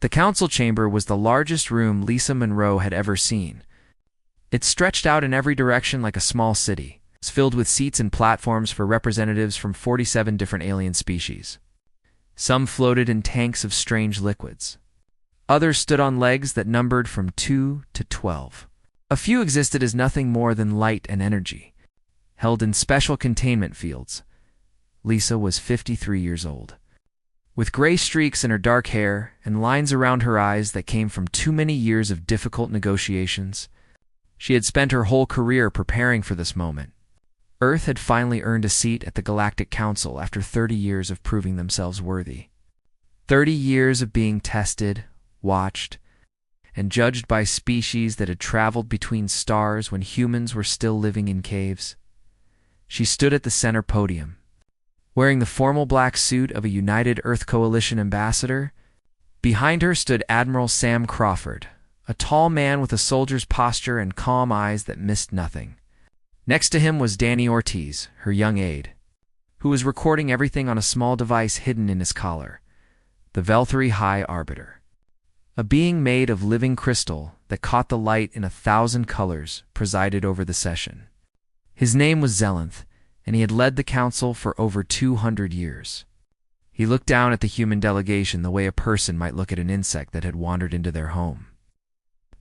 The council chamber was the largest room Lisa Monroe had ever seen. It stretched out in every direction like a small city, filled with seats and platforms for representatives from 47 different alien species. Some floated in tanks of strange liquids. Others stood on legs that numbered from 2 to 12. A few existed as nothing more than light and energy, held in special containment fields. Lisa was 53 years old. With gray streaks in her dark hair and lines around her eyes that came from too many years of difficult negotiations, she had spent her whole career preparing for this moment. Earth had finally earned a seat at the Galactic Council after 30 years of proving themselves worthy. 30 years of being tested, watched, and judged by species that had traveled between stars when humans were still living in caves. She stood at the center podium, wearing the formal black suit of a United Earth Coalition ambassador. Behind her stood Admiral Sam Crawford, a tall man with a soldier's posture and calm eyes that missed nothing. Next to him was Danny Ortiz, her young aide, who was recording everything on a small device hidden in his collar, the Velthary High Arbiter. A being made of living crystal that caught the light in 1,000 colors presided over the session. His name was Zelenth, and he had led the council for over 200 years. He looked down at the human delegation the way a person might look at an insect that had wandered into their home.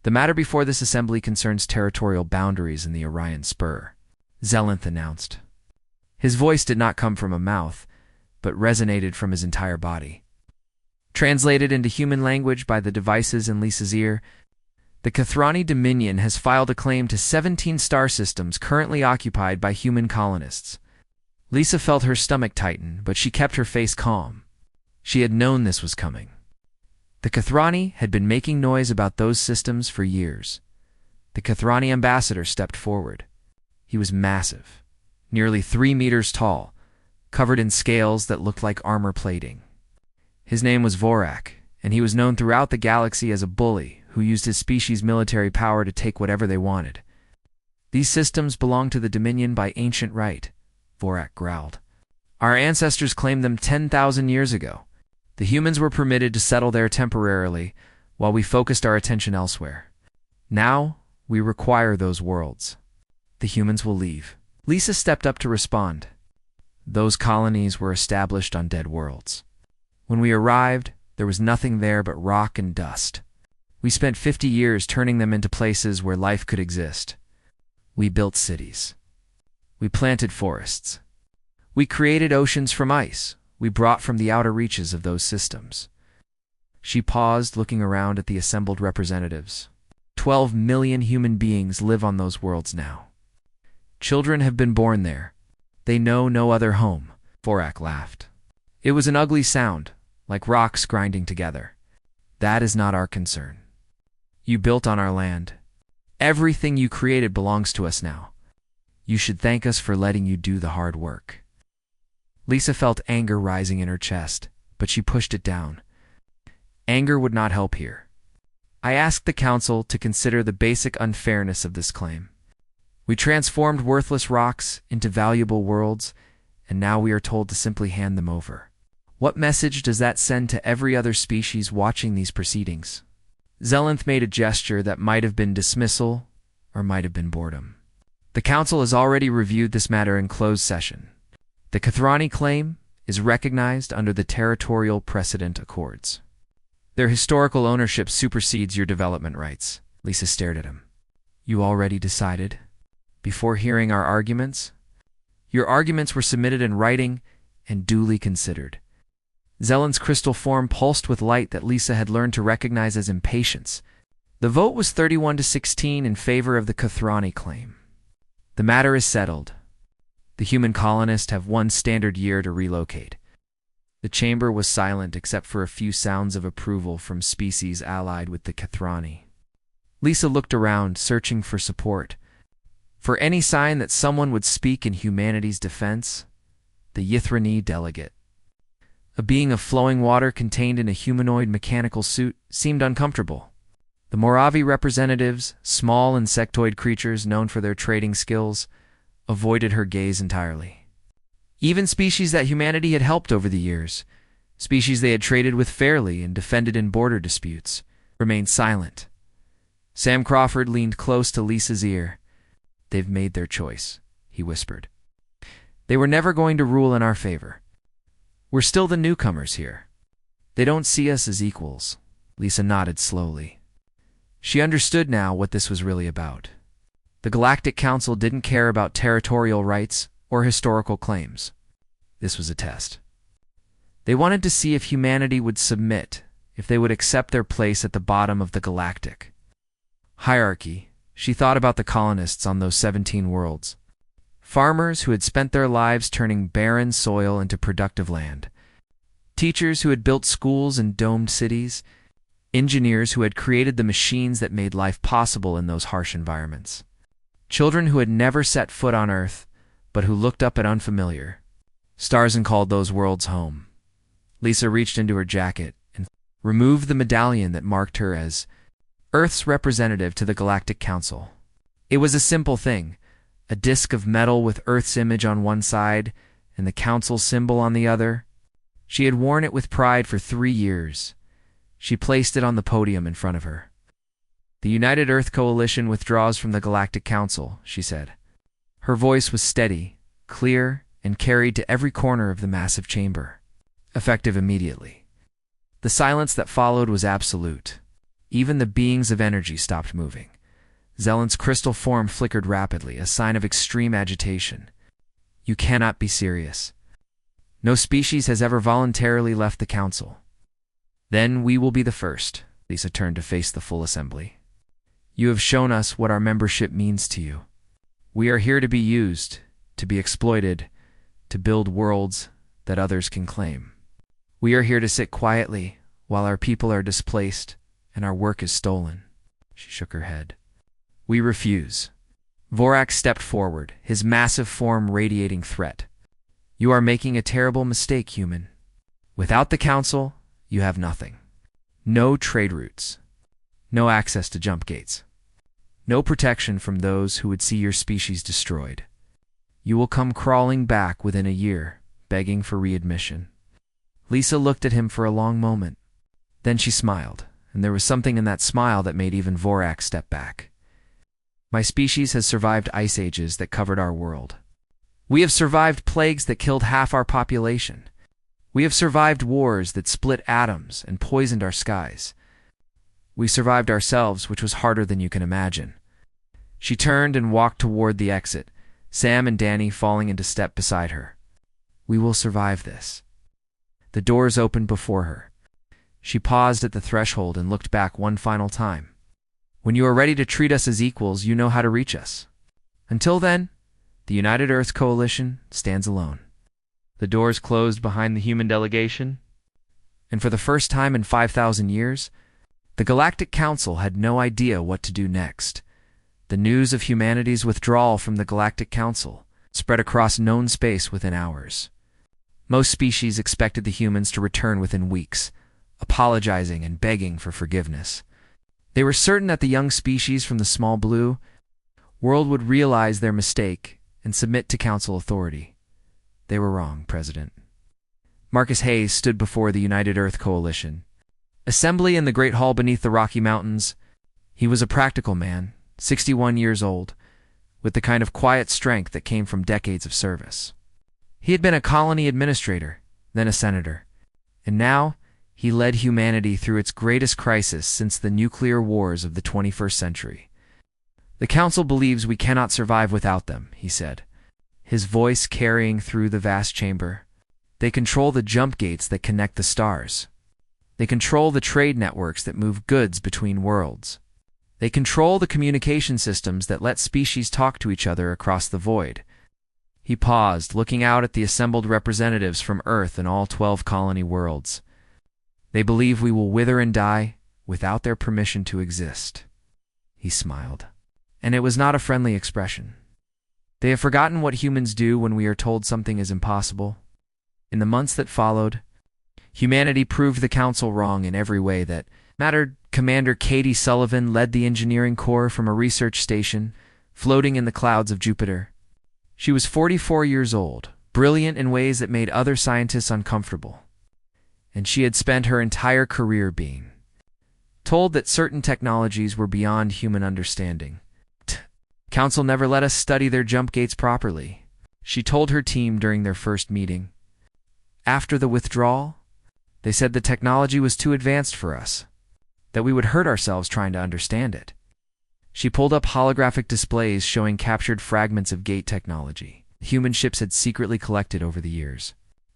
The matter before this assembly concerns territorial boundaries in the Orion Spur, Zelenth announced. His voice did not come from a mouth, but resonated from his entire body. Translated into human language by the devices in Lisa's ear, the Kathrani Dominion has filed a claim to 17 star systems currently occupied by human colonists. Lisa felt her stomach tighten, but she kept her face calm. She had known this was coming. The Kathrani had been making noise about those systems for years. The Kathrani ambassador stepped forward. He was massive, nearly 3 meters tall, covered in scales that looked like armor plating. His name was Vorak, and he was known throughout the galaxy as a bully who used his species' military power to take whatever they wanted. These systems belong to the Dominion by ancient right, Vorak growled. Our ancestors claimed them 10,000 years ago. The humans were permitted to settle there temporarily while we focused our attention elsewhere. Now, we require those worlds. The humans will leave. Lisa stepped up to respond. Those colonies were established on dead worlds. When we arrived, there was nothing there but rock and dust. We spent 50 years turning them into places where life could exist. We built cities. We planted forests. We created oceans from ice we brought from the outer reaches of those systems. She paused, looking around at the assembled representatives. 12 million human beings live on those worlds now. Children have been born there. They know no other home. Vorak laughed. It was an ugly sound, like rocks grinding together. That is not our concern. You built on our land. Everything you created belongs to us now. You should thank us for letting you do the hard work. Lisa felt anger rising in her chest, but she pushed it down. Anger would not help here. I asked the council to consider the basic unfairness of this claim. We transformed worthless rocks into valuable worlds, and now we are told to simply hand them over. What message does that send to every other species watching these proceedings? Zelenth made a gesture that might have been dismissal or might have been boredom. The council has already reviewed this matter in closed session. The Kathrani claim is recognized under the Territorial Precedent Accords. Their historical ownership supersedes your development rights. Lisa stared at him. You already decided? Before hearing our arguments? Your arguments were submitted in writing and duly considered. Zelenth's crystal form pulsed with light that Lisa had learned to recognize as impatience. The vote was 31-16 in favor of the Kathrani claim. The matter is settled. The human colonists have 1 standard year to relocate. The chamber was silent except for a few sounds of approval from species allied with the Kathrani. Lisa looked around, searching for support. For any sign that someone would speak in humanity's defense, the Ythrani delegate. A being of flowing water contained in a humanoid mechanical suit seemed uncomfortable. The Moravi representatives, small insectoid creatures known for their trading skills, avoided her gaze entirely. Even species that humanity had helped over the years, Species they had traded with fairly and defended in border disputes remained silent. Sam Crawford leaned close to Lisa's ear. "They've made their choice," he whispered. "They were never going to rule in our favor. We're still the newcomers here. They don't see us as equals." Lisa nodded slowly. She understood now what this was really about. The Galactic Council didn't care about territorial rights or historical claims. This was a test. They wanted to see if humanity would submit, if they would accept their place at the bottom of the galactic hierarchy. She thought about the colonists on those 17 worlds. Farmers who had spent their lives turning barren soil into productive land. Teachers who had built schools and domed cities. Engineers who had created the machines that made life possible in those harsh environments. Children who had never set foot on Earth, but who looked up at unfamiliar stars and called those worlds home. Lisa reached into her jacket and removed the medallion that marked her as Earth's representative to the Galactic Council. It was a simple thing, a disc of metal with Earth's image on one side and the Council's symbol on the other. She had worn it with pride for 3 years. She placed it on the podium in front of her. "The United Earth Coalition withdraws from the Galactic Council," she said. Her voice was steady, clear, and carried to every corner of the massive chamber. Effective immediately. The silence that followed was absolute. Even the beings of energy stopped moving. Zellen's crystal form flickered rapidly, a sign of extreme agitation. "You cannot be serious. No species has ever voluntarily left the Council." "Then we will be the first." Lisa turned to face the full assembly. "You have shown us what our membership means to you. We are here to be used, to be exploited, to build worlds that others can claim. We are here to sit quietly while our people are displaced and our work is stolen." She shook her head. "We refuse." Vorak stepped forward, his massive form radiating threat. "You are making a terrible mistake, human. Without the Council, you have nothing. No trade routes. No access to jump gates. No protection from those who would see your species destroyed. You will come crawling back within a year, begging for readmission." Lisa looked at him for a long moment. Then she smiled, and there was something in that smile that made even Vorak step back. "My species has survived ice ages that covered our world. We have survived plagues that killed half our population. We have survived wars that split atoms and poisoned our skies. We survived ourselves, which was harder than you can imagine." She turned and walked toward the exit, Sam and Danny falling into step beside her. "We will survive this." The doors opened before her. She paused at the threshold and looked back one final time. "When you are ready to treat us as equals, you know how to reach us. Until then, the United Earth Coalition stands alone." The doors closed behind the human delegation, and for the first time in 5,000 years, the Galactic Council had no idea what to do next. The news of humanity's withdrawal from the Galactic Council spread across known space within hours. Most species expected the humans to return within weeks, apologizing and begging for forgiveness. They were certain that the young species from the small blue world would realize their mistake and submit to Council authority. They were wrong, President. Marcus Hayes stood before the United Earth Coalition. Assembly in the Great Hall beneath the Rocky Mountains. He was a practical man, 61 years old, with the kind of quiet strength that came from decades of service. He had been a colony administrator, then a senator, and now he led humanity through its greatest crisis since the nuclear wars of the 21st century. "The Council believes we cannot survive without them," he said, his voice carrying through the vast chamber. "They control the jump gates that connect the stars. They control the trade networks that move goods between worlds. They control the communication systems that let species talk to each other across the void." He paused, looking out at the assembled representatives from Earth and all 12 colony worlds. "They believe we will wither and die without their permission to exist." He smiled, and it was not a friendly expression. "They have forgotten what humans do when we are told something is impossible." In the months that followed, humanity proved the Council wrong in every way that mattered. Commander Katie Sullivan led the engineering corps from a research station floating in the clouds of Jupiter. She was 44 years old, brilliant in ways that made other scientists uncomfortable. and she had spent her entire career being told that certain technologies were beyond human understanding. Council never let us study their jump gates properly, she told her team during their first meeting. After the withdrawal, they said the technology was too advanced for us, that we would hurt ourselves trying to understand it. She pulled up holographic displays showing captured fragments of gate technology human ships had secretly collected over the years.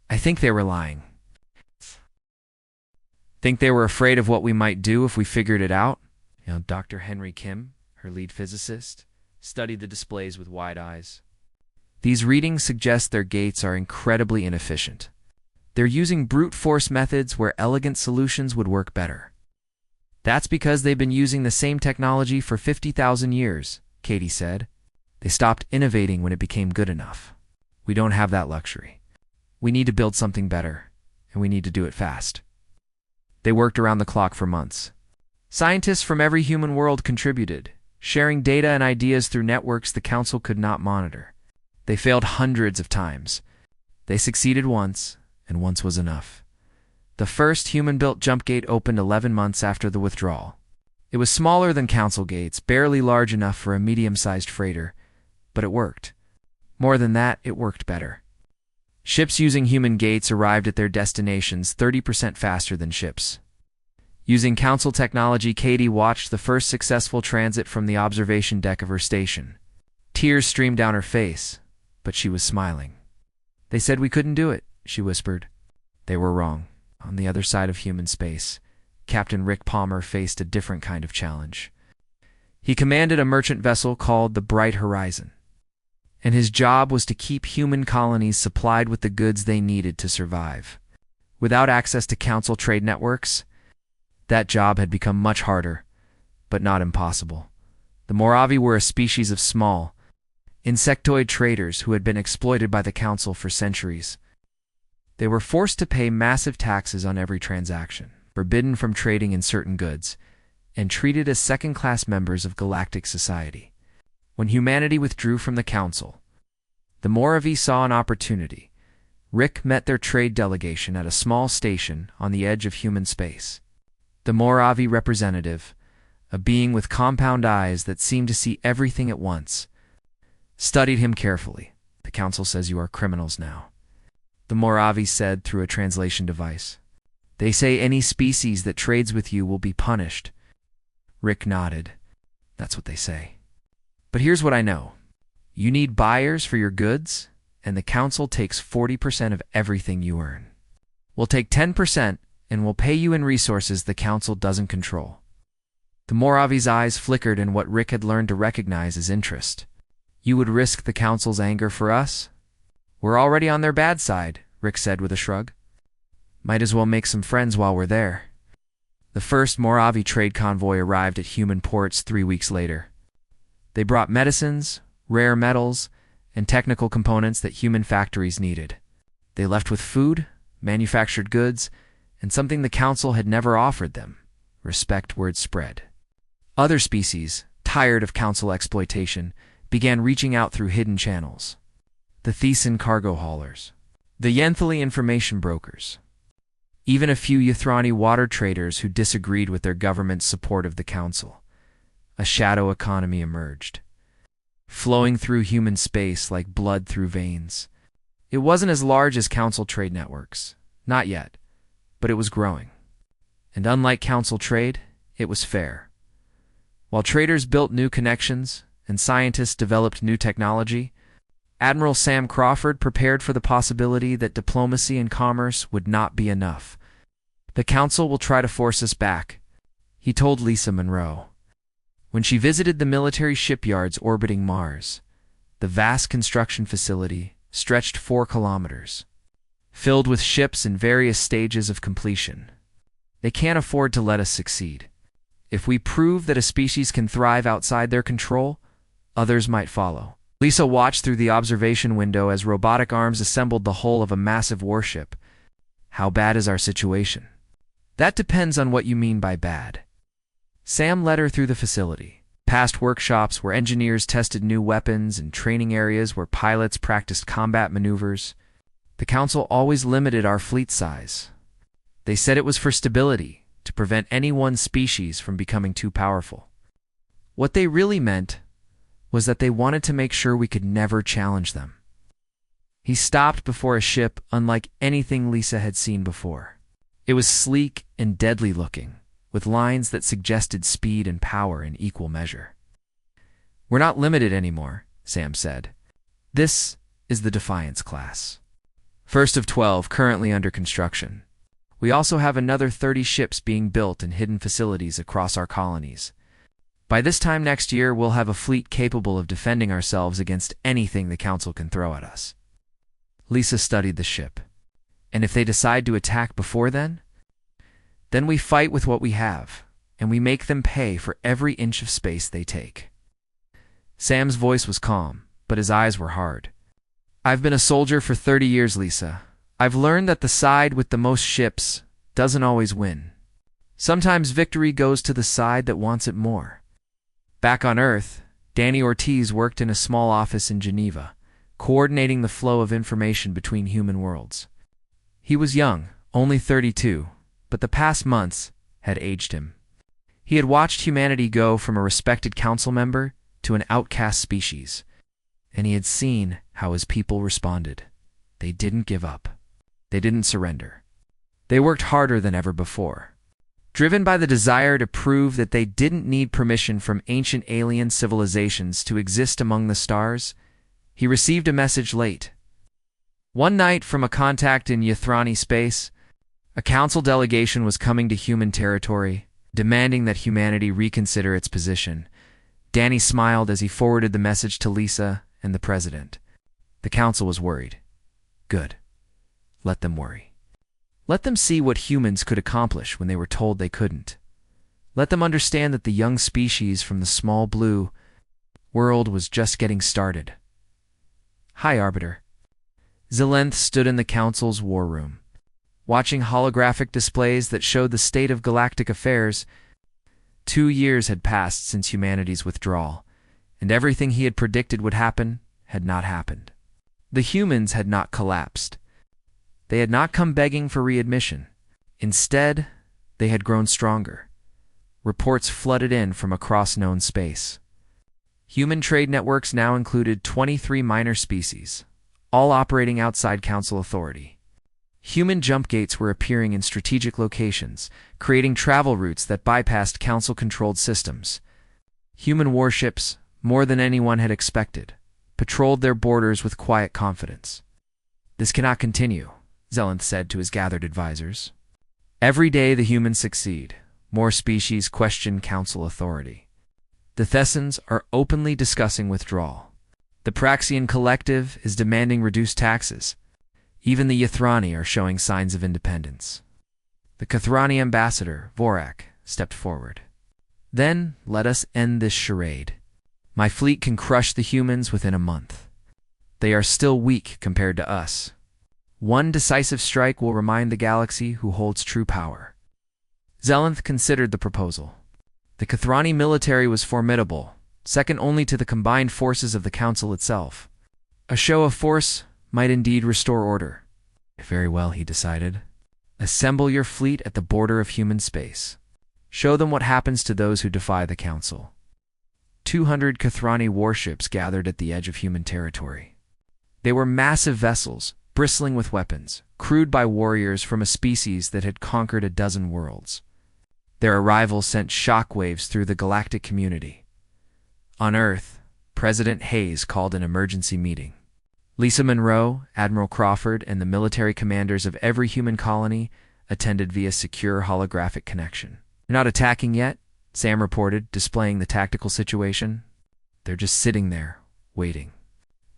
I think they were lying. Think they were afraid of what we might do if we figured it out? Dr. Henry Kim, her lead physicist, studied the displays with wide eyes. These readings suggest their gates are incredibly inefficient. They're using brute force methods where elegant solutions would work better. That's because they've been using the same technology for 50,000 years, Katie said. They stopped innovating when it became good enough. We don't have that luxury. We need to build something better, and we need to do it fast. They worked around the clock for months. Scientists from every human world contributed, sharing data and ideas through networks the Council could not monitor. They failed hundreds of times. They succeeded once, and once was enough. The first human-built jump gate opened 11 months after the withdrawal. It was smaller than Council gates, barely large enough for a medium-sized freighter, but it worked. More than that, it worked better. Ships using human gates arrived at their destinations 30% faster than ships. Using Council technology, Katie watched the first successful transit from the observation deck of her station. Tears streamed down her face, but she was smiling. They said we couldn't do it, she whispered. They were wrong. On the other side of human space, Captain Rick Palmer faced a different kind of challenge. He commanded a merchant vessel called the Bright Horizon, and his job was to keep human colonies supplied with the goods they needed to survive. Without access to Council trade networks, that job had become much harder, but not impossible. The Moravi were a species of small, insectoid traders who had been exploited by the Council for centuries. They were forced to pay massive taxes on every transaction, forbidden from trading in certain goods, and treated as second-class members of galactic society. When humanity withdrew from the Council, the Moravi saw an opportunity. Rick met their trade delegation at a small station on the edge of human space. The Moravi representative, a being with compound eyes that seemed to see everything at once, studied him carefully. The Council says you are criminals now, the Moravi said through a translation device. They say any species that trades with you will be punished. Rick nodded. That's what they say. But here's what I know. You need buyers for your goods, and the Council takes 40% of everything you earn. We'll take 10%, and we'll pay you in resources the Council doesn't control. The Moravi's eyes flickered in what Rick had learned to recognize as interest. You would risk the Council's anger for us? We're already on their bad side, Rick said with a shrug. Might as well make some friends while we're there. The first Moravi trade convoy arrived at human ports 3 weeks later. They brought medicines, rare metals, and technical components that human factories needed. They left with food, manufactured goods, and something the Council had never offered them. Respect word spread. Other species, tired of Council exploitation, began reaching out through hidden channels. The Thesan cargo haulers, the Yenthali information brokers, even a few Ythrani water traders who disagreed with their government's support of the Council. A shadow economy emerged, flowing through human space like blood through veins. It wasn't as large as Council trade networks, not yet, but it was growing. And unlike Council trade, it was fair. While traders built new connections and scientists developed new technology, Admiral Sam Crawford prepared for the possibility that diplomacy and commerce would not be enough. The Council will try to force us back, he told Lisa Monroe. When she visited the military shipyards orbiting Mars, the vast construction facility stretched 4 kilometers, filled with ships in various stages of completion. They can't afford to let us succeed. If we prove that a species can thrive outside their control, others might follow. Lisa watched through the observation window as robotic arms assembled the hull of a massive warship. How bad is our situation? That depends on what you mean by bad. Sam led her through the facility, past workshops where engineers tested new weapons and training areas where pilots practiced combat maneuvers. The Council always limited our fleet size. They said it was for stability, to prevent any one species from becoming too powerful. What they really meant was that they wanted to make sure we could never challenge them. He stopped before a ship unlike anything Lisa had seen before. It was sleek and deadly looking, with lines that suggested speed and power in equal measure. "We're not limited anymore," Sam said. "This is the Defiance class. First of 12 currently under construction. We also have another 30 ships being built in hidden facilities across our colonies. By this time next year, we'll have a fleet capable of defending ourselves against anything the Council can throw at us." Lisa studied the ship. "And if they decide to attack before then? Then we fight with what we have, and we make them pay for every inch of space they take." Sam's voice was calm, but his eyes were hard. "I've been a soldier for 30 years, Lisa. I've learned that the side with the most ships doesn't always win. Sometimes victory goes to the side that wants it more." Back on Earth, Danny Ortiz worked in a small office in Geneva, coordinating the flow of information between human worlds. He was young, only 32, but the past months had aged him. He had watched humanity go from a respected council member to an outcast species, and he had seen how his people responded. They didn't give up. They didn't surrender. They worked harder than ever before. Driven by the desire to prove that they didn't need permission from ancient alien civilizations to exist among the stars, he received a message late. One night, from a contact in Ythrani space, a council delegation was coming to human territory, demanding that humanity reconsider its position. Danny smiled as he forwarded the message to Lisa and the president. The council was worried. Good. Let them worry. Let them see what humans could accomplish when they were told they couldn't. Let them understand that the young species from the small blue world was just getting started. "Hi, Arbiter." Zelensky stood in the council's war room, watching holographic displays that showed the state of galactic affairs. 2 years had passed since humanity's withdrawal, and everything he had predicted would happen had not happened. The humans had not collapsed. They had not come begging for readmission. Instead, they had grown stronger. Reports flooded in from across known space. Human trade networks now included 23 minor species, all operating outside Council authority. Human jump gates were appearing in strategic locations, creating travel routes that bypassed Council-controlled systems. Human warships, more than anyone had expected, patrolled their borders with quiet confidence. "This cannot continue," Zelensky said to his gathered advisors. "Every day the humans succeed. More species question Council authority. The Thessans are openly discussing withdrawal. The Praxian Collective is demanding reduced taxes. Even the Ythrani are showing signs of independence." The Kathrani ambassador, Vorak, stepped forward. "Then let us end this charade. My fleet can crush the humans within a month. They are still weak compared to us. One decisive strike will remind the galaxy who holds true power." Zelensky considered the proposal. The Kathrani military was formidable, second only to the combined forces of the Council itself. A show of force might indeed restore order. "Very well," he decided. "Assemble your fleet at the border of human space. Show them what happens to those who defy the Council." 200 Kathrani warships gathered at the edge of human territory. They were massive vessels, bristling with weapons, crewed by warriors from a species that had conquered a dozen worlds. Their arrival sent shockwaves through the galactic community. On Earth, President Hayes called an emergency meeting. Lisa Monroe, Admiral Crawford, and the military commanders of every human colony attended via secure holographic connection. "They're not attacking yet," Sam reported, displaying the tactical situation. "They're just sitting there, waiting.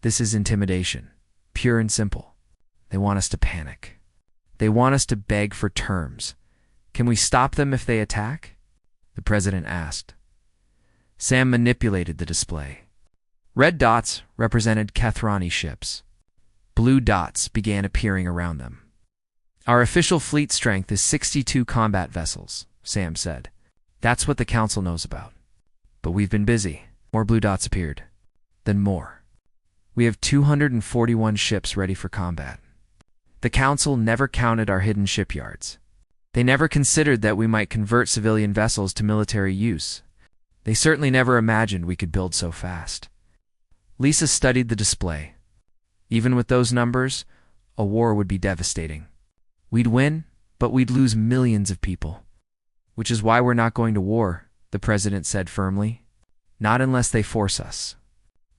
This is intimidation, pure and simple. They want us to panic. They want us to beg for terms. Can we stop them if they attack?" the president asked. Sam manipulated the display. Red dots represented Kathrani ships. Blue dots began appearing around them. "Our official fleet strength is 62 combat vessels," Sam said. "That's what the Council knows about. But we've been busy." More blue dots appeared. Then more. "We have 241 ships ready for combat. The Council never counted our hidden shipyards. They never considered that we might convert civilian vessels to military use. They certainly never imagined we could build so fast. Lisa studied the display. Even with those numbers, a war would be devastating. We'd win, but we'd lose millions of people. Which is why we're not going to war, the president said firmly. Not unless they force us.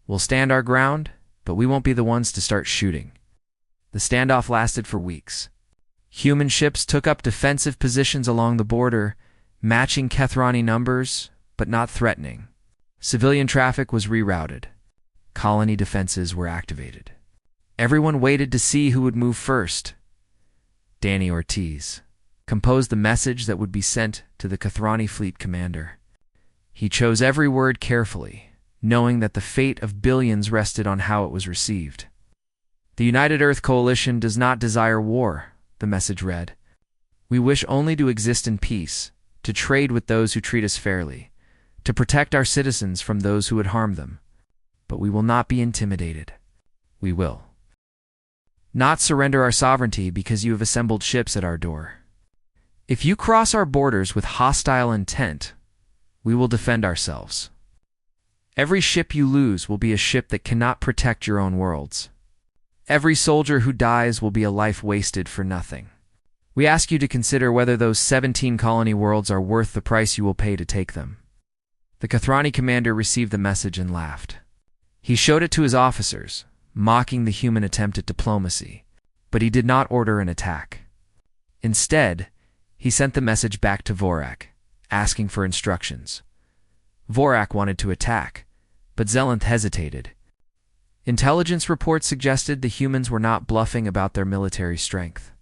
We'll stand our ground, but we won't be the ones to start shooting. The standoff lasted for weeks. Human ships took up defensive positions along the border, matching Kethrani numbers, but not threatening. Civilian traffic was rerouted. Colony defenses were activated. Everyone waited to see who would move first. Danny Ortiz composed the message that would be sent to the Kethrani fleet commander. He chose every word carefully, knowing that the fate of billions rested on how it was received. The United Earth Coalition does not desire war, the message read. We wish only to exist in peace, to trade with those who treat us fairly, to protect our citizens from those who would harm them. But we will not be intimidated. We will not surrender our sovereignty because you have assembled ships at our door. If you cross our borders with hostile intent, we will defend ourselves. Every ship you lose will be a ship that cannot protect your own worlds. Every soldier who dies will be a life wasted for nothing. We ask you to consider whether those 17 colony worlds are worth the price you will pay to take them. The Kethrani commander received the message and laughed. He showed it to his officers, mocking the human attempt at diplomacy, but he did not order an attack. Instead, he sent the message back to Vorak, asking for instructions. Vorak wanted to attack, but Zelenth hesitated. Intelligence reports suggested the humans were not bluffing about their military strength.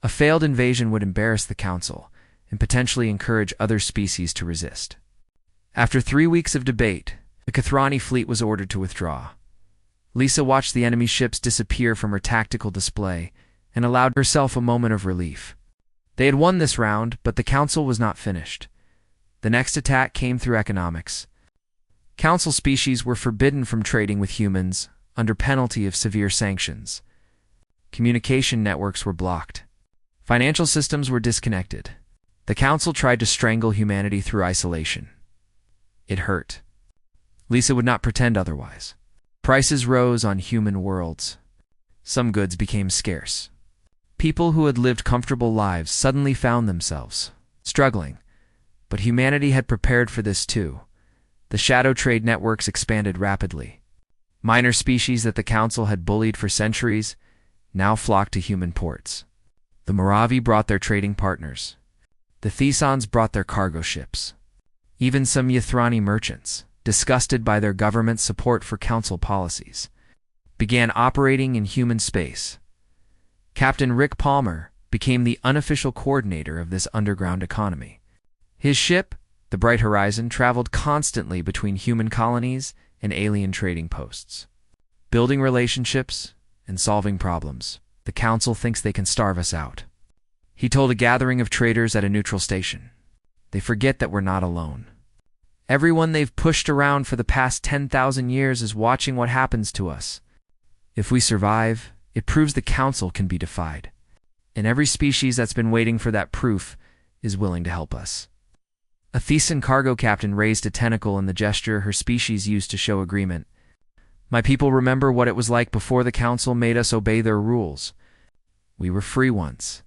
A failed invasion would embarrass the Council and potentially encourage other species to resist. After 3 weeks of debate, the Kethrani fleet was ordered to withdraw. Lisa watched the enemy ships disappear from her tactical display and allowed herself a moment of relief. They had won this round, but the Council was not finished. The next attack came through economics. Council species were forbidden from trading with humans under penalty of severe sanctions. Communication networks were blocked. Financial systems were disconnected. The Council tried to strangle humanity through isolation. It hurt. Lisa would not pretend otherwise. Prices rose on human worlds. Some goods became scarce. People who had lived comfortable lives suddenly found themselves struggling. But humanity had prepared for this too. The shadow trade networks expanded rapidly. Minor species that the Council had bullied for centuries now flocked to human ports. The Moravi brought their trading partners. The Thesons brought their cargo ships. Even some Ythrani merchants, disgusted by their government's support for Council policies, began operating in human space. Captain Rick Palmer became the unofficial coordinator of this underground economy. His ship, the Bright Horizon, traveled constantly between human colonies and alien trading posts. Building relationships and solving problems, the Council thinks they can starve us out. He told a gathering of traders at a neutral station. They forget that we're not alone. Everyone they've pushed around for the past 10,000 years is watching what happens to us. If we survive, it proves the Council can be defied. And every species that's been waiting for that proof is willing to help us. A Thesan cargo captain raised a tentacle in the gesture her species used to show agreement. My people remember what it was like before the Council made us obey their rules. We were free once.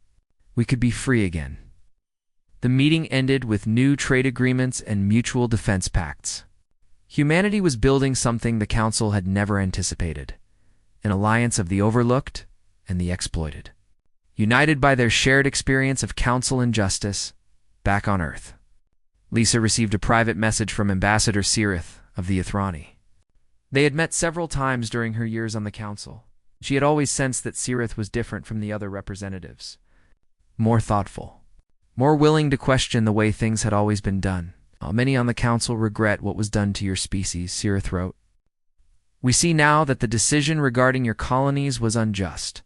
We could be free again. The meeting ended with new trade agreements and mutual defense pacts. Humanity was building something the Council had never anticipated, an alliance of the overlooked and the exploited. United by their shared experience of Council injustice, back on Earth. Lisa received a private message from Ambassador Cirith of the Ythrani. They had met several times during her years on the Council. She had always sensed that Cirith was different from the other representatives. More thoughtful. More willing to question the way things had always been done. Many on the Council regret what was done to your species, Cirith wrote. We see now that the decision regarding your colonies was unjust.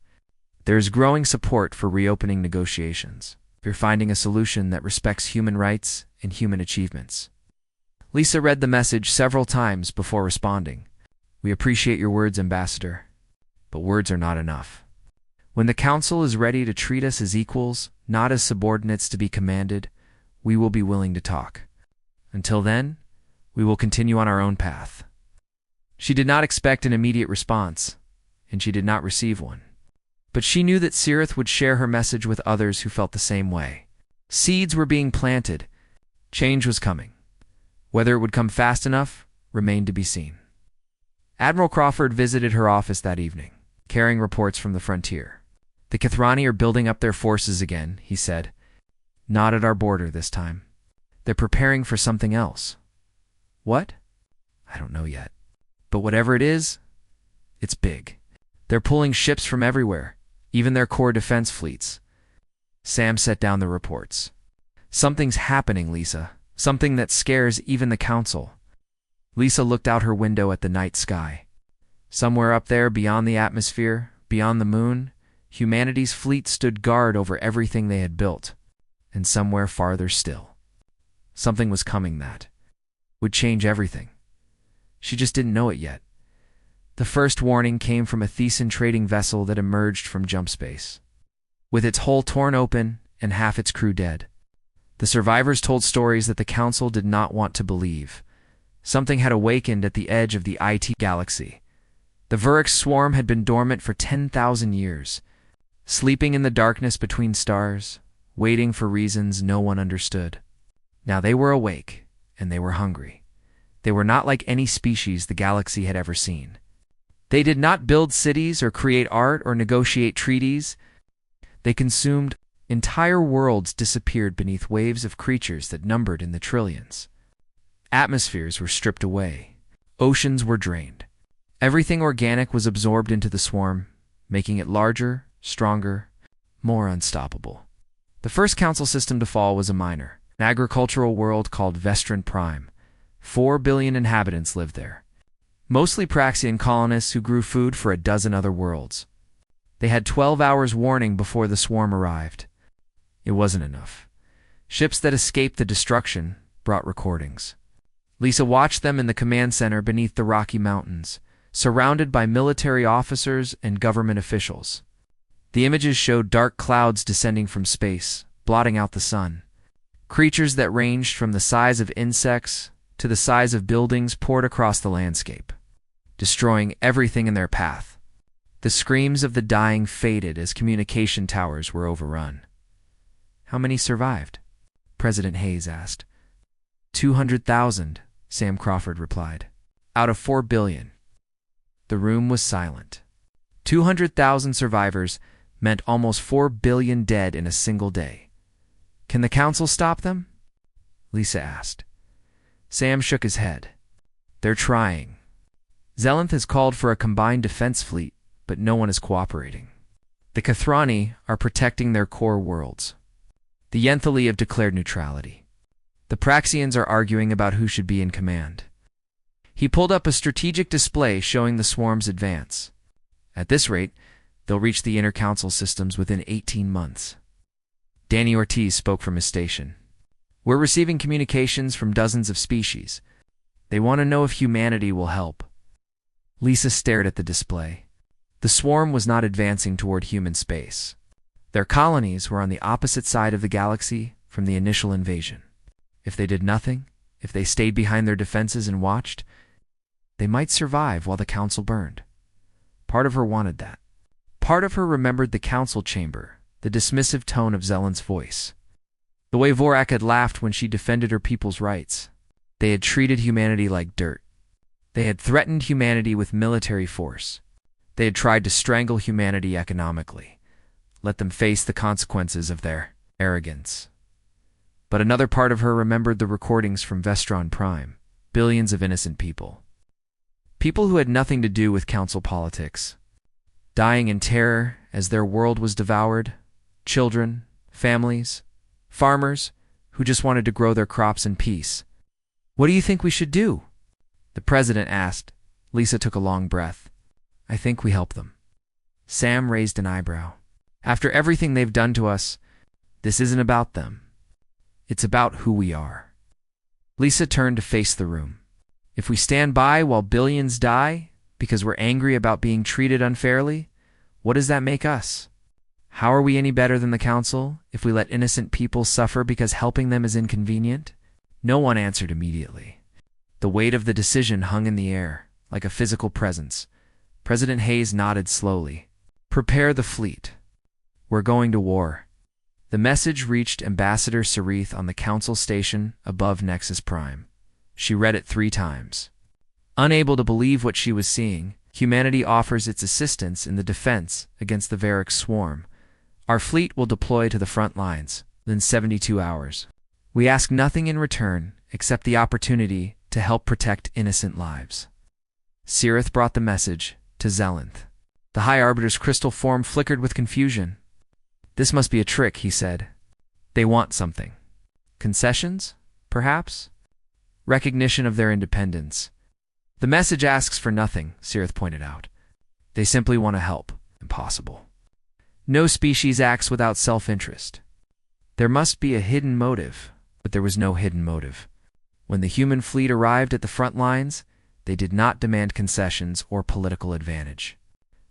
There is growing support for reopening negotiations. You're finding a solution that respects human rights and human achievements. Lisa read the message several times before responding. We appreciate your words, Ambassador, but words are not enough. When the Council is ready to treat us as equals, not as subordinates to be commanded, we will be willing to talk. Until then, we will continue on our own path." She did not expect an immediate response, and she did not receive one. But she knew that Cirith would share her message with others who felt the same way. Seeds were being planted. Change was coming. Whether it would come fast enough remained to be seen. Admiral Crawford visited her office that evening, carrying reports from the frontier. "The Kithrani are building up their forces again," he said. "Not at our border this time. They're preparing for something else." "What?" "I don't know yet. But whatever it is, it's big. They're pulling ships from everywhere, even their core defense fleets." Sam set down the reports. "Something's happening, Lisa. Something that scares even the Council." Lisa looked out her window at the night sky. Somewhere up there, beyond the atmosphere, beyond the moon, humanity's fleet stood guard over everything they had built. And somewhere farther still, something was coming that would change everything. She just didn't know it yet. The first warning came from a Thesan trading vessel that emerged from jump space. With its hull torn open and half its crew dead, the survivors told stories that the Council did not want to believe. Something had awakened at the edge of the IT galaxy. The Vurix swarm had been dormant for 10,000 years, sleeping in the darkness between stars, waiting for reasons no one understood. Now they were awake, and they were hungry. They were not like any species the galaxy had ever seen. They did not build cities or create art or negotiate treaties. They consumed. Entire worlds disappeared beneath waves of creatures that numbered in the trillions. Atmospheres were stripped away. Oceans were drained. Everything organic was absorbed into the swarm, making it larger, stronger, more unstoppable. The first Council system to fall was a minor, an agricultural world called Vestron Prime. 4 billion inhabitants lived there. Mostly Praxian colonists who grew food for a dozen other worlds. They had 12 hours warning before the swarm arrived. It wasn't enough. Ships that escaped the destruction brought recordings. Lisa watched them in the command center beneath the Rocky Mountains, surrounded by military officers and government officials. The images showed dark clouds descending from space, blotting out the sun. Creatures that ranged from the size of insects to the size of buildings poured across the landscape, destroying everything in their path. The screams of the dying faded as communication towers were overrun. "How many survived?" President Hayes asked. 200,000, Sam Crawford replied. "Out of 4 billion. The room was silent. 200,000 survivors meant almost 4 billion dead in a single day. "Can the Council stop them?" Lisa asked. Sam shook his head. "They're trying. Zelenth has called for a combined defense fleet, but no one is cooperating. The Kithrani are protecting their core worlds. The Yenthali have declared neutrality. The Praxians are arguing about who should be in command." He pulled up a strategic display showing the swarm's advance. "At this rate, they'll reach the inner council systems within 18 months. Danny Ortiz spoke from his station. "We're receiving communications from dozens of species. They want to know if humanity will help." Lisa stared at the display. The swarm was not advancing toward human space. Their colonies were on the opposite side of the galaxy from the initial invasion. If they did nothing, if they stayed behind their defenses and watched, they might survive while the Council burned. Part of her wanted that. Part of her remembered the Council chamber, the dismissive tone of Zelen's voice. The way Vorak had laughed when she defended her people's rights. They had treated humanity like dirt. They had threatened humanity with military force. They had tried to strangle humanity economically. Let them face the consequences of their arrogance. But another part of her remembered the recordings from Vestron Prime, billions of innocent people. People who had nothing to do with Council politics, dying in terror as their world was devoured, children, families, farmers who just wanted to grow their crops in peace. "What do you think we should do?" the president asked. Lisa took a long breath. "I think we help them." Sam raised an eyebrow. "After everything they've done to us, this isn't about them. It's about who we are." Lisa turned to face the room. "If we stand by while billions die because we're angry about being treated unfairly, what does that make us? How are we any better than the Council if we let innocent people suffer because helping them is inconvenient? No one answered immediately. The weight of the decision hung in the air, like a physical presence. President Hayes nodded slowly. Prepare the fleet. We're going to war. The message reached Ambassador Sarith on the Council station above Nexus Prime. She read it 3 times. Unable to believe what she was seeing, humanity offers its assistance in the defense against the Varric swarm. Our fleet will deploy to the front lines in 72 hours. We ask nothing in return except the opportunity to help protect innocent lives. Sarith brought the message to Zelenth. The High Arbiter's crystal form flickered with confusion. This must be a trick, he said. They want something. Concessions, perhaps? Recognition of their independence. The message asks for nothing, Sarith pointed out. They simply want to help. Impossible. No species acts without self-interest. There must be a hidden motive, but there was no hidden motive. When the human fleet arrived at the front lines, they did not demand concessions or political advantage.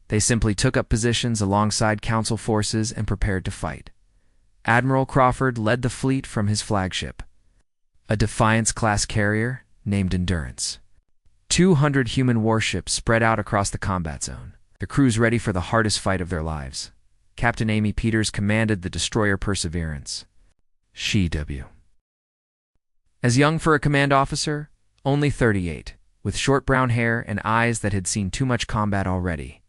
They simply took up positions alongside Council forces and prepared to fight. Admiral Crawford led the fleet from his flagship, a Defiance-class carrier named Endurance. 200 human warships spread out across the combat zone, their crews ready for the hardest fight of their lives. Captain Amy Peters commanded the destroyer Perseverance. She-W. As young for a command officer, only 38, with short brown hair and eyes that had seen too much combat already.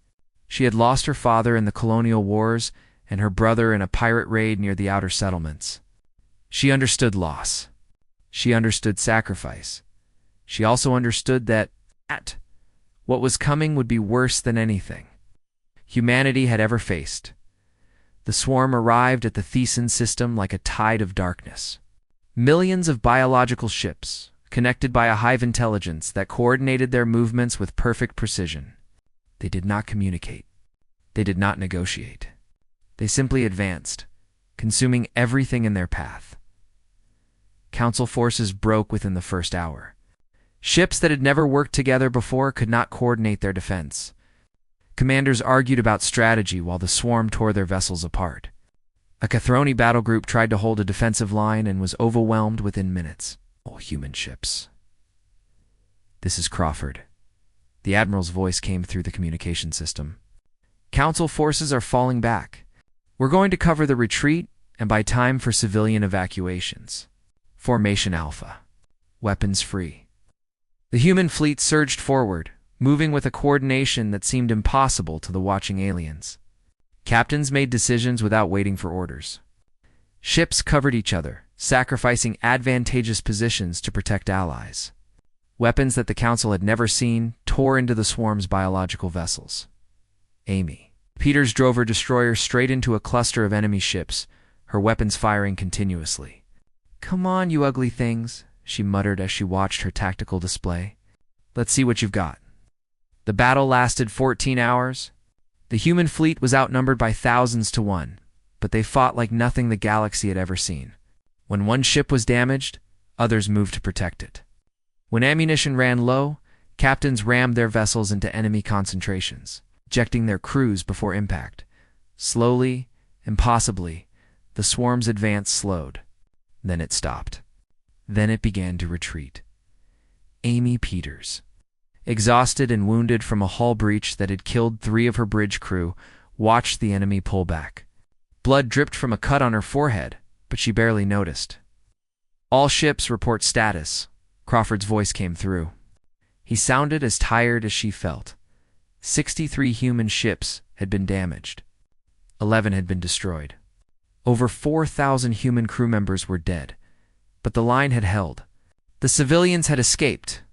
She had lost her father in the colonial wars and her brother in a pirate raid near the outer settlements. She understood loss. She understood sacrifice. She also understood that what was coming would be worse than anything humanity had ever faced. The swarm arrived at the Thesan system like a tide of darkness. Millions of biological ships, connected by a hive intelligence that coordinated their movements with perfect precision. They did not communicate. They did not negotiate. They simply advanced, consuming everything in their path. Council forces broke within the first hour. Ships that had never worked together before could not coordinate their defense. Commanders argued about strategy while the swarm tore their vessels apart. A Cathroni battle group tried to hold a defensive line and was overwhelmed within minutes. All human ships. This is Crawford. The Admiral's voice came through the communication system. Council forces are falling back. We're going to cover the retreat and buy time for civilian evacuations. Formation Alpha. Weapons free. The human fleet surged forward, moving with a coordination that seemed impossible to the watching aliens. Captains made decisions without waiting for orders. Ships covered each other, sacrificing advantageous positions to protect allies. Weapons that the Council had never seen tore into the swarm's biological vessels. Amy Peters drove her destroyer straight into a cluster of enemy ships, her weapons firing continuously. "Come on, you ugly things," she muttered as she watched her tactical display. "Let's see what you've got." The battle lasted 14 hours. The human fleet was outnumbered by thousands to 1, but they fought like nothing the galaxy had ever seen. When one ship was damaged, others moved to protect it. When ammunition ran low, captains rammed their vessels into enemy concentrations, ejecting their crews before impact. Slowly, impossibly, the swarm's advance slowed. Then it stopped. Then it began to retreat. Amy Peters, exhausted and wounded from a hull breach that had killed 3 of her bridge crew, watched the enemy pull back. Blood dripped from a cut on her forehead, but she barely noticed. "All ships report status," Crawford's voice came through. He sounded as tired as she felt. 63 human ships had been damaged. 11 had been destroyed. Over 4,000 human crew members were dead, but the line had held. The civilians had escaped.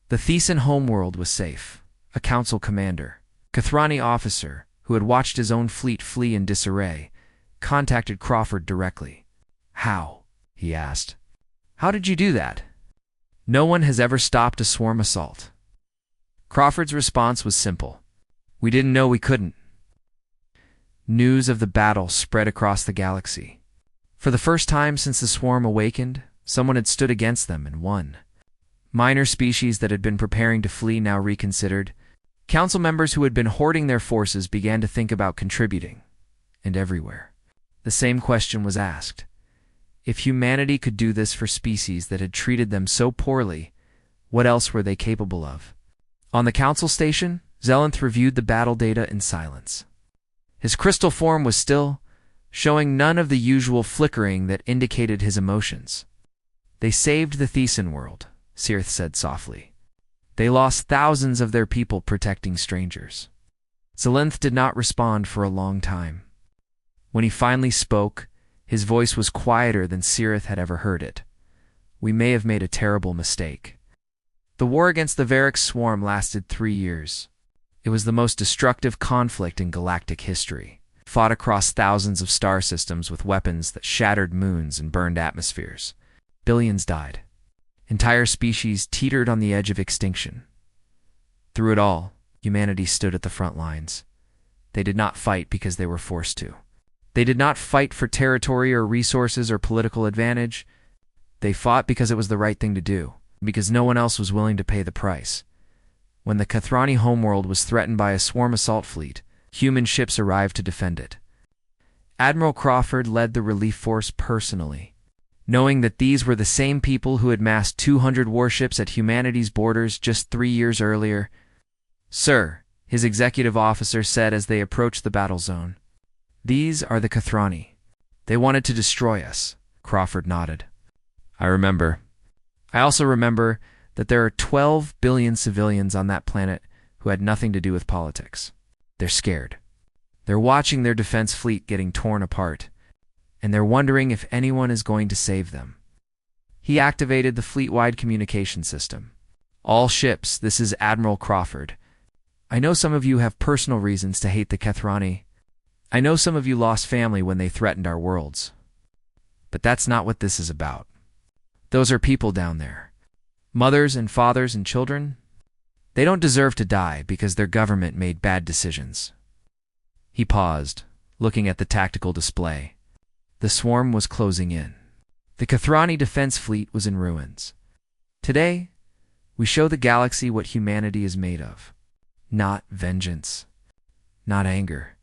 The Thesan homeworld was safe. A Council commander, Cathrani officer, who had watched his own fleet flee in disarray, contacted Crawford directly. "How?" he asked. "How did you do that?" "No one has ever stopped a swarm assault." Crawford's response was simple. "We didn't know we couldn't." News of the battle spread across the galaxy. For the first time since the swarm awakened, someone had stood against them and won. Minor species that had been preparing to flee now reconsidered. Council members who had been hoarding their forces began to think about contributing. and everywhere. The same question was asked. If humanity could do this for species that had treated them so poorly, what else were they capable of? On the council station, Zelenth reviewed the battle data in silence. His crystal form was still, showing none of the usual flickering that indicated his emotions. They saved the Thesan world, Cirith said softly. They lost thousands of their people protecting strangers. Zelenth did not respond for a long time. When he finally spoke, his voice was quieter than Cirith had ever heard it. We may have made a terrible mistake. The war against the Varric swarm lasted 3 years. It was the most destructive conflict in galactic history, fought across thousands of star systems with weapons that shattered moons and burned atmospheres. Billions died. Entire species teetered on the edge of extinction. Through it all, humanity stood at the front lines. They did not fight because they were forced to. They did not fight for territory or resources or political advantage. They fought because it was the right thing to do, because no one else was willing to pay the price. When the Kathrani homeworld was threatened by a swarm assault fleet, human ships arrived to defend it. Admiral Crawford led the relief force personally, knowing that these were the same people who had massed 200 warships at humanity's borders just 3 years earlier. "Sir," his executive officer said as they approached the battle zone, "these are the Kathrani. They wanted to destroy us." Crawford nodded. "I remember. I also remember that there are 12 billion civilians on that planet who had nothing to do with politics. They're scared. They're watching their defense fleet getting torn apart, and they're wondering if anyone is going to save them." He activated the fleet-wide communication system. "All ships, this is Admiral Crawford. I know some of you have personal reasons to hate the Kathrani. I know some of you lost family when they threatened our worlds. But that's not what this is about. Those are people down there. Mothers and fathers and children. They don't deserve to die because their government made bad decisions." He paused, looking at the tactical display. The swarm was closing in. The Kathrani defense fleet was in ruins. Today, we show the galaxy what humanity is made of. Not vengeance. Not anger.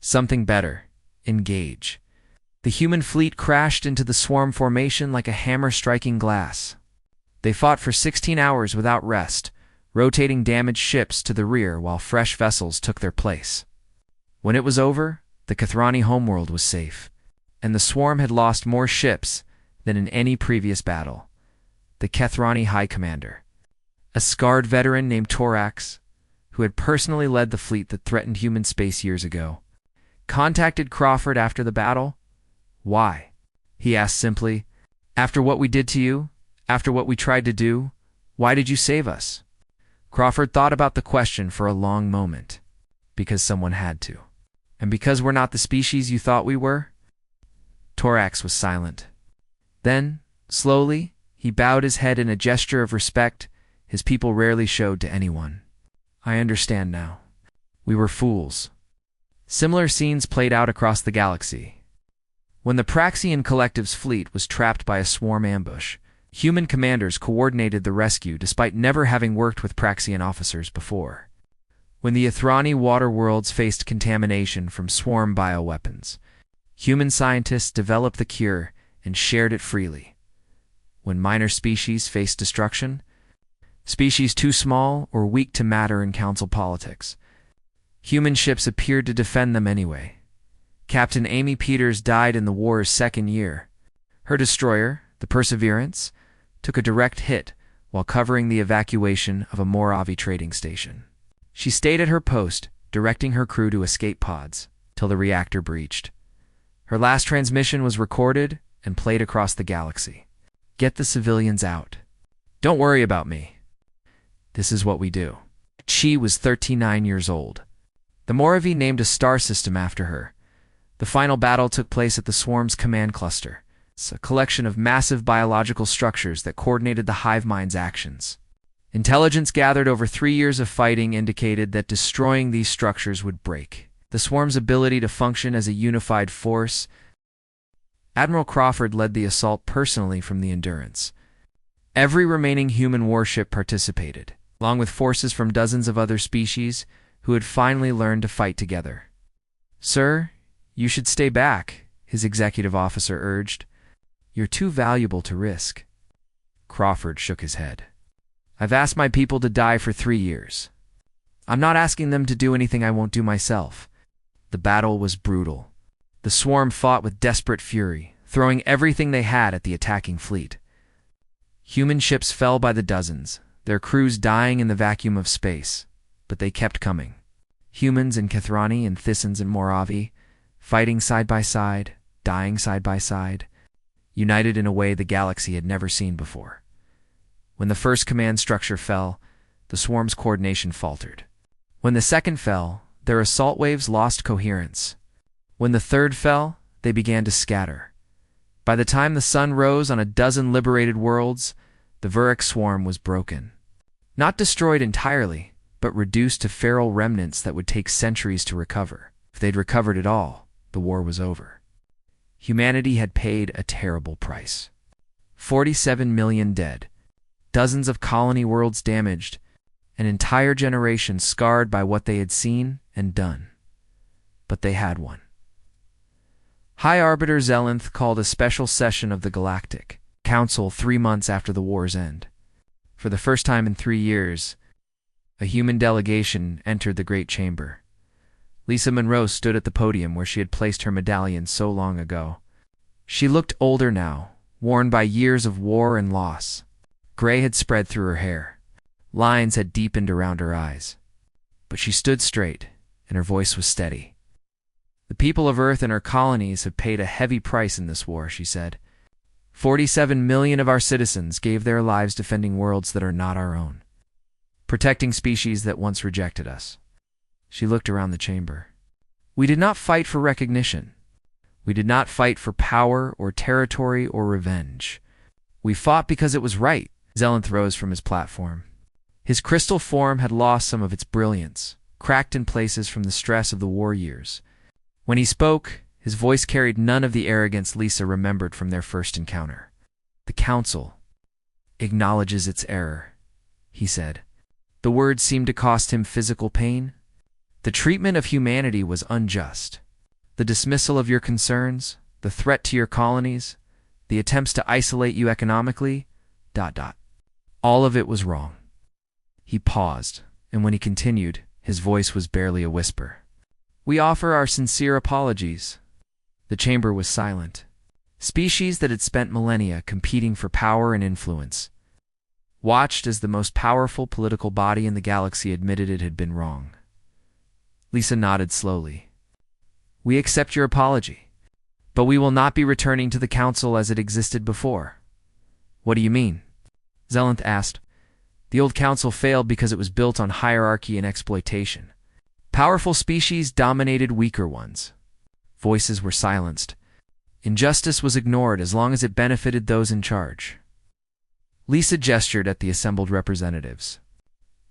Something better. Engage. The human fleet crashed into the swarm formation like a hammer striking glass. They fought for 16 hours without rest, rotating damaged ships to the rear while fresh vessels took their place. When it was over, the Kathrani homeworld was safe, and the swarm had lost more ships than in any previous battle. The Kathrani High Commander, a scarred veteran named Torax, who had personally led the fleet that threatened human space years ago, contacted Crawford after the battle. "Why?" he asked simply. "After what we did to you, after what we tried to do, why did you save us?" Crawford thought about the question for a long moment. "Because someone had to. And because we're not the species you thought we were?" Torax was silent. Then, slowly, he bowed his head in a gesture of respect his people rarely showed to anyone. "I understand now. We were fools." Similar scenes played out across the galaxy. When the Praxian Collective's fleet was trapped by a swarm ambush, human commanders coordinated the rescue despite never having worked with Praxian officers before. When the Athrani water worlds faced contamination from swarm bioweapons, human scientists developed the cure and shared it freely. When minor species faced destruction, species too small or weak to matter in council politics, human ships appeared to defend them anyway. Captain Amy Peters died in the war's 2nd year. Her destroyer, the Perseverance, took a direct hit while covering the evacuation of a Moravi trading station. She stayed at her post, directing her crew to escape pods, till the reactor breached. Her last transmission was recorded and played across the galaxy. "Get the civilians out. Don't worry about me. This is what we do." She was 39 years old. The Moravi named a star system after her. The final battle took place at the swarm's command cluster. It's a collection of massive biological structures that coordinated the hive mind's actions. Intelligence gathered over 3 years of fighting indicated that destroying these structures would break the swarm's ability to function as a unified force. Admiral Crawford led the assault personally from the Endurance. Every remaining human warship participated, along with forces from dozens of other species who had finally learned to fight together. "Sir, You should stay back, his executive officer urged. You're too valuable to risk. Crawford shook his head. I've asked my people to die for 3 years. I'm not asking them to do anything I won't do myself. The battle was brutal. The swarm fought with desperate fury, throwing everything they had at the attacking fleet. Human ships fell by the dozens, their crews dying in the vacuum of space, but they kept coming. Humans in Kethrani and Thisons and Moravi, fighting side by side, dying side by side, united in a way the galaxy had never seen before. When the first command structure fell, the swarm's coordination faltered. When the second fell, their assault waves lost coherence. When the third fell, they began to scatter. By the time the sun rose on a dozen liberated worlds, the Vuric swarm was broken. Not destroyed entirely, but reduced to feral remnants that would take centuries to recover. If they'd recovered at all, the war was over. Humanity had paid a terrible price. 47 million dead, dozens of colony worlds damaged, an entire generation scarred by what they had seen and done. But they had won. High Arbiter Zelenth called a special session of the Galactic Council 3 months after the war's end. For the first time in 3 years, a human delegation entered the Great Chamber. Lisa Monroe stood at the podium where she had placed her medallion so long ago. She looked older now, worn by years of war and loss. Gray had spread through her hair. Lines had deepened around her eyes. But she stood straight, and her voice was steady. The people of Earth and her colonies have paid a heavy price in this war, she said. 47 million of our citizens gave their lives defending worlds that are not our own, protecting species that once rejected us. She looked around the chamber. We did not fight for recognition. We did not fight for power or territory or revenge. We fought because it was right. Zelenth rose from his platform. His crystal form had lost some of its brilliance, cracked in places from the stress of the war years. When he spoke, his voice carried none of the arrogance Lisa remembered from their first encounter. The Council acknowledges its error, he said. The words seemed to cost him physical pain. The treatment of humanity was unjust. The dismissal of your concerns, the threat to your colonies, the attempts to isolate you economically, ... All of it was wrong. He paused, and when he continued, his voice was barely a whisper. We offer our sincere apologies. The chamber was silent. Species that had spent millennia competing for power and influence watched as the most powerful political body in the galaxy admitted it had been wrong. Lisa nodded slowly. We accept your apology, but we will not be returning to the Council as it existed before. What do you mean? Zelenth asked. The old Council failed because it was built on hierarchy and exploitation. Powerful species dominated weaker ones. Voices were silenced. Injustice was ignored as long as it benefited those in charge. Lisa gestured at the assembled representatives.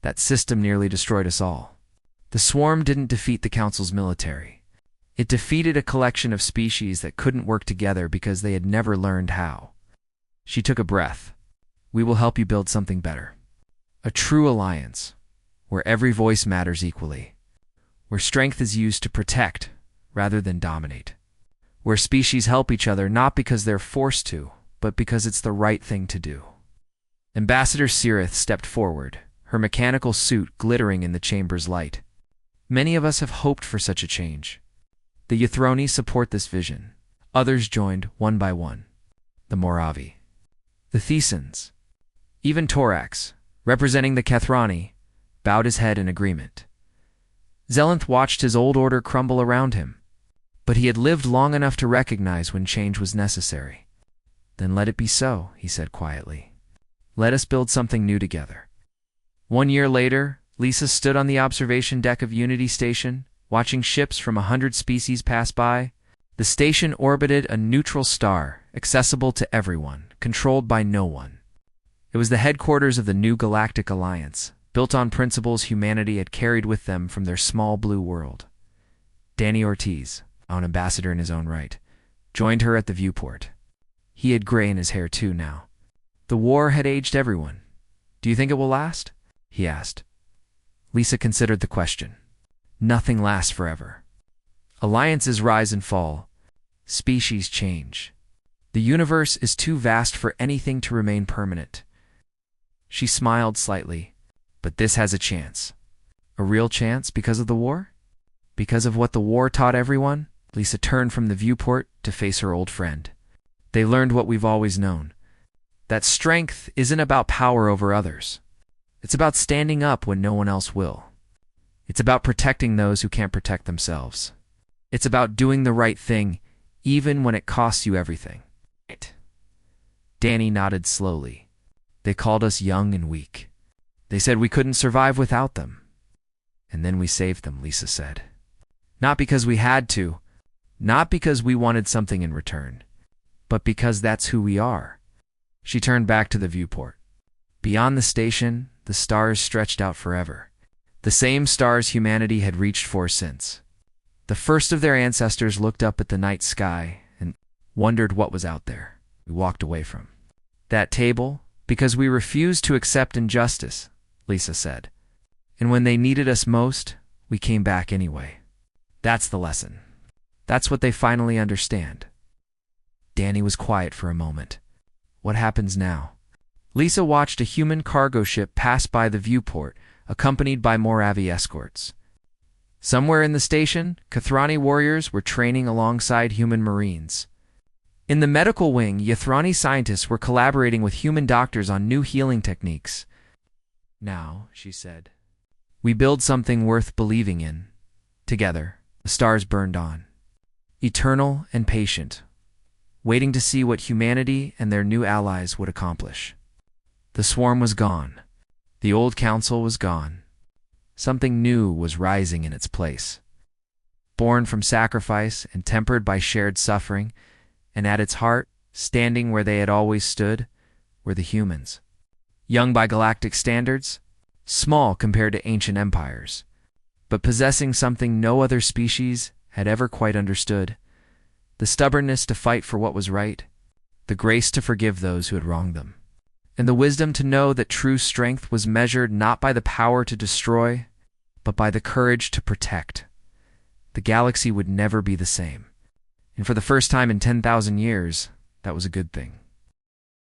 That system nearly destroyed us all. The swarm didn't defeat the Council's military. It defeated a collection of species that couldn't work together because they had never learned how. She took a breath. We will help you build something better. A true alliance, where every voice matters equally. Where strength is used to protect rather than dominate. Where species help each other not because they're forced to, but because it's the right thing to do. Ambassador Cirith stepped forward, her mechanical suit glittering in the chamber's light. Many of us have hoped for such a change. The Ythroni support this vision. Others joined one by one. The Moravi. The Thisons. Even Torax, representing the Kethrani, bowed his head in agreement. Zelenth watched his old order crumble around him, but he had lived long enough to recognize when change was necessary. Then let it be so, he said quietly. Let us build something new together. 1 year later, Lisa stood on the observation deck of Unity Station, watching ships from 100 species pass by. The station orbited a neutral star, accessible to everyone, controlled by no one. It was the headquarters of the new Galactic Alliance, built on principles humanity had carried with them from their small blue world. Danny Ortiz, an ambassador in his own right, joined her at the viewport. He had gray in his hair too now. The war had aged everyone. Do you think it will last? He asked. Lisa considered the question. Nothing lasts forever. Alliances rise and fall. Species change. The universe is too vast for anything to remain permanent. She smiled slightly. But this has a chance. A real chance because of the war? Because of what the war taught everyone? Lisa turned from the viewport to face her old friend. They learned what we've always known. That strength isn't about power over others. It's about standing up when no one else will. It's about protecting those who can't protect themselves. It's about doing the right thing, even when it costs you everything. Danny nodded slowly. They called us young and weak. They said we couldn't survive without them. And then we saved them, Lisa said. Not because we had to, not because we wanted something in return, but because that's who we are. She turned back to the viewport. Beyond the station, the stars stretched out forever. The same stars humanity had reached for since. The first of their ancestors looked up at the night sky and wondered what was out there. We walked away from that table because we refused to accept injustice, Lisa said. And when they needed us most, we came back anyway. That's the lesson. That's what they finally understand. Danny was quiet for a moment. What happens now? Lisa watched a human cargo ship pass by the viewport, accompanied by more Avi escorts. Somewhere in the station, Kathrani warriors were training alongside human marines. In the medical wing, Yathrani scientists were collaborating with human doctors on new healing techniques. Now, she said, we build something worth believing in. Together, the stars burned on. Eternal and patient, waiting to see what humanity and their new allies would accomplish. The swarm was gone. The old council was gone. Something new was rising in its place. Born from sacrifice and tempered by shared suffering, and at its heart, standing where they had always stood, were the humans. Young by galactic standards, small compared to ancient empires, but possessing something no other species had ever quite understood: the stubbornness to fight for what was right, the grace to forgive those who had wronged them, and the wisdom to know that true strength was measured not by the power to destroy, but by the courage to protect. The galaxy would never be the same, and for the first time in 10,000 years, that was a good thing.